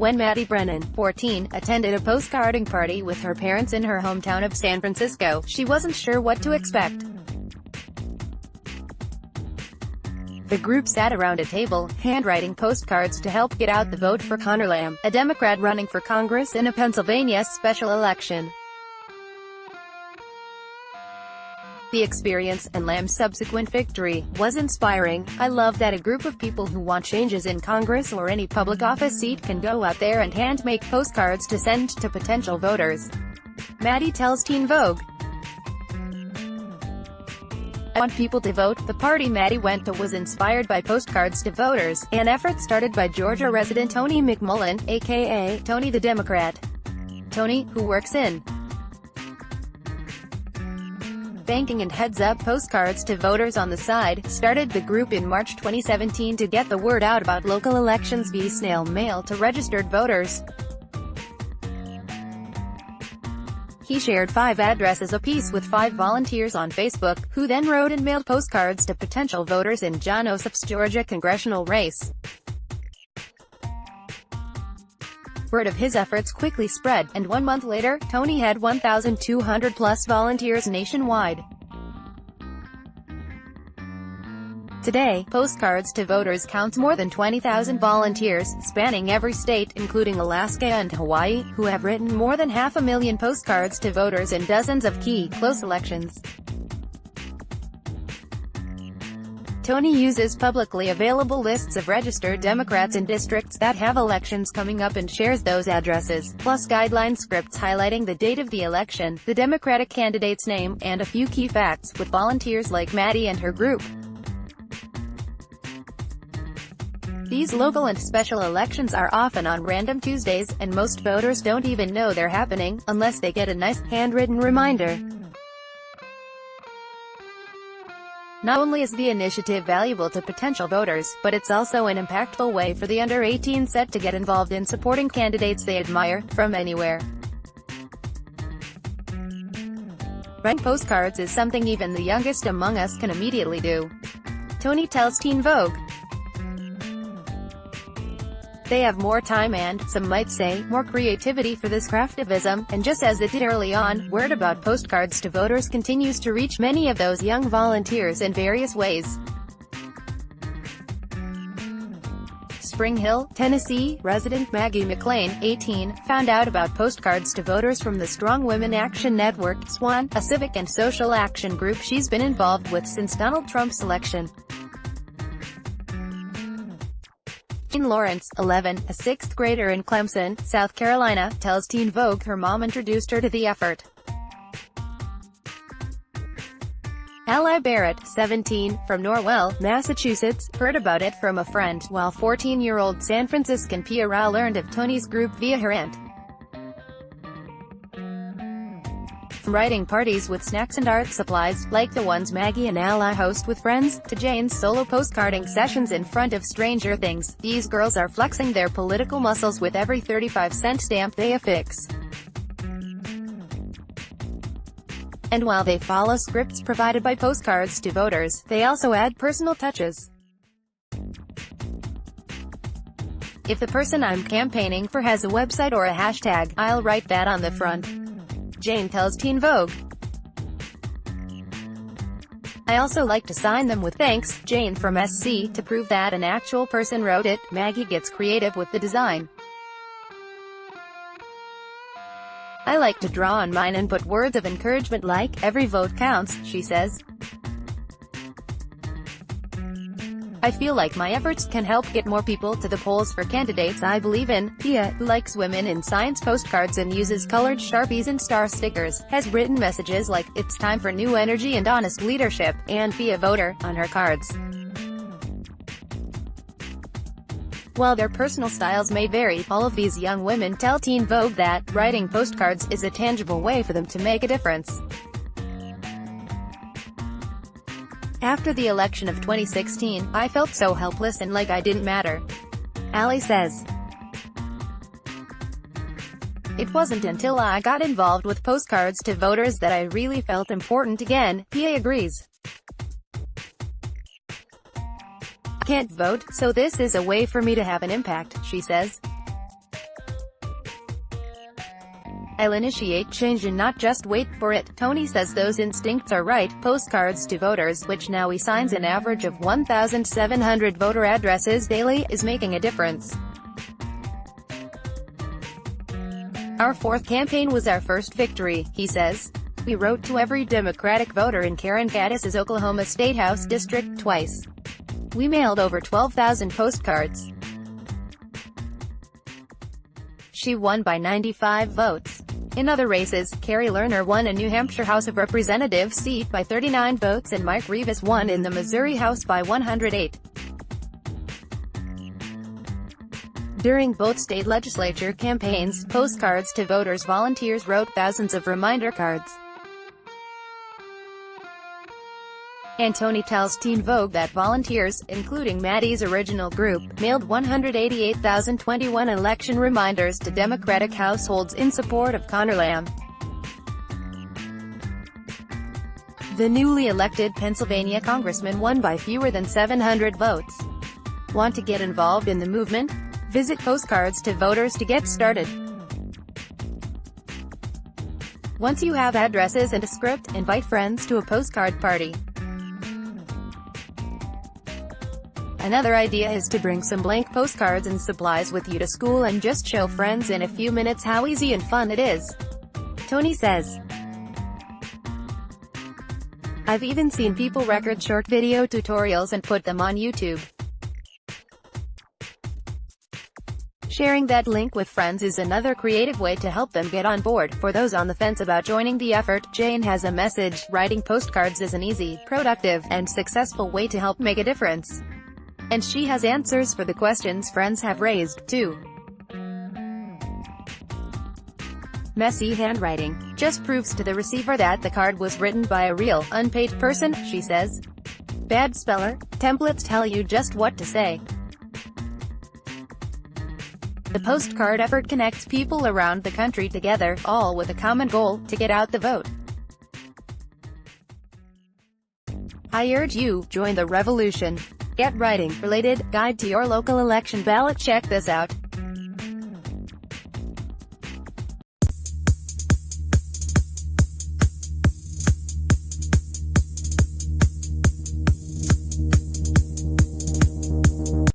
when Maddy Brennan, 14, attended a postcarding party with her parents in her hometown of San Francisco. She wasn't sure what to expect. The group sat around a table, handwriting postcards to help get out the vote for Conor Lamb, a Democrat running for Congress in a Pennsylvania special election. The experience, and Lamb's subsequent victory, was inspiring. "I love that a group of people who want changes in Congress or any public office seat can go out there and hand-make postcards to send to potential voters," Maddy tells Teen Vogue. "I want people to vote." The party Maddy went to was inspired by postcards to voters, an effort started by Georgia resident Tony McMullen, aka Tony the Democrat. Tony, who works in banking and heads up postcards to voters on the side, started the group in March 2017 to get the word out about local elections via snail mail to registered voters. He shared 5 addresses apiece with 5 volunteers on Facebook, who then wrote and mailed postcards to potential voters in John Ossoff's Georgia congressional race. Word of his efforts quickly spread, and 1 month later, Tony had 1,200+ volunteers nationwide. Today, Postcards to Voters counts more than 20,000 volunteers, spanning every state, including Alaska and Hawaii, who have written more than 500,000 postcards to voters in dozens of key, close elections. Tony uses publicly available lists of registered Democrats in districts that have elections coming up and shares those addresses, plus guideline scripts highlighting the date of the election, the Democratic candidate's name, and a few key facts, with volunteers like Maddy and her group. These local and special elections are often on random Tuesdays, and most voters don't even know they're happening, unless they get a nice, handwritten reminder. Not only is the initiative valuable to potential voters, but it's also an impactful way for the under-18 set to get involved in supporting candidates they admire, from anywhere. Writing postcards is something even the youngest among us can immediately do, Tony tells Teen Vogue. They have more time and, some might say, more creativity for this craftivism, and just as it did early on, word about postcards to voters continues to reach many of those young volunteers in various ways. Spring Hill, Tennessee, resident Maggie McLean, 18, found out about postcards to voters from the Strong Women Action Network, SWAN, a civic and social action group she's been involved with since Donald Trump's election. Lawrence, 11, a 6th grader in Clemson, South Carolina, tells Teen Vogue her mom introduced her to the effort. Ally Barrett, 17, from Norwell, Massachusetts, heard about it from a friend, while 14-year-old San Franciscan Pia Rao learned of Tony's group via her aunt. From writing parties with snacks and art supplies, like the ones Maggie and Ally host with friends, to Jane's solo postcarding sessions in front of Stranger Things, these girls are flexing their political muscles with every 35-cent stamp they affix. And while they follow scripts provided by Postcards to Voters, they also add personal touches. If the person I'm campaigning for has a website or a hashtag, I'll write that on the front, Jane tells Teen Vogue. I also like to sign them with "Thanks, Jane from SC" to prove that an actual person wrote it. Maggie gets creative with the design. I like to draw on mine and put words of encouragement like, "Every vote counts," she says. I feel like my efforts can help get more people to the polls for candidates I believe in. Pia, who likes women in science postcards and uses colored Sharpies and star stickers, has written messages like, "It's time for new energy and honest leadership," and "Be a voter," on her cards. While their personal styles may vary, all of these young women tell Teen Vogue that writing postcards is a tangible way for them to make a difference. After the election of 2016, I felt so helpless and like I didn't matter, Ally says. It wasn't until I got involved with Postcards to Voters that I really felt important again, Pia agrees. I can't vote, so this is a way for me to have an impact, she says. I'll initiate change and not just wait for it. Tony says those instincts are right. Postcards to voters, which now assigns an average of 1,700 voter addresses daily, is making a difference. Our fourth campaign was our first victory, he says. We wrote to every Democratic voter in Karen Gaddis's Oklahoma State House district twice. We mailed over 12,000 postcards. She won by 95 votes. In other races, Carrie Lerner won a New Hampshire House of Representatives seat by 39 votes and Mike Rivas won in the Missouri House by 108. During both state legislature campaigns, postcards to voters, volunteers wrote thousands of reminder cards. And Tony tells Teen Vogue that volunteers, including Maddy's original group, mailed 188,021 election reminders to Democratic households in support of Conor Lamb. The newly elected Pennsylvania congressman won by fewer than 700 votes. Want to get involved in the movement? Visit Postcards to Voters to get started. Once you have addresses and a script, invite friends to a postcard party. Another idea is to bring some blank postcards and supplies with you to school and just show friends in a few minutes how easy and fun it is. Tony says. I've even seen people record short video tutorials and put them on YouTube. Sharing that link with friends is another creative way to help them get on board. For those on the fence about joining the effort, Jane has a message. Writing postcards is an easy, productive, and successful way to help make a difference. And she has answers for the questions friends have raised, too. Messy handwriting just proves to the receiver that the card was written by a real, unpaid person, she says. Bad speller, templates tell you just what to say. The postcard effort connects people around the country together, all with a common goal, to get out the vote. I urge you, join the revolution. Get writing related guide to your local election ballot. Check this out.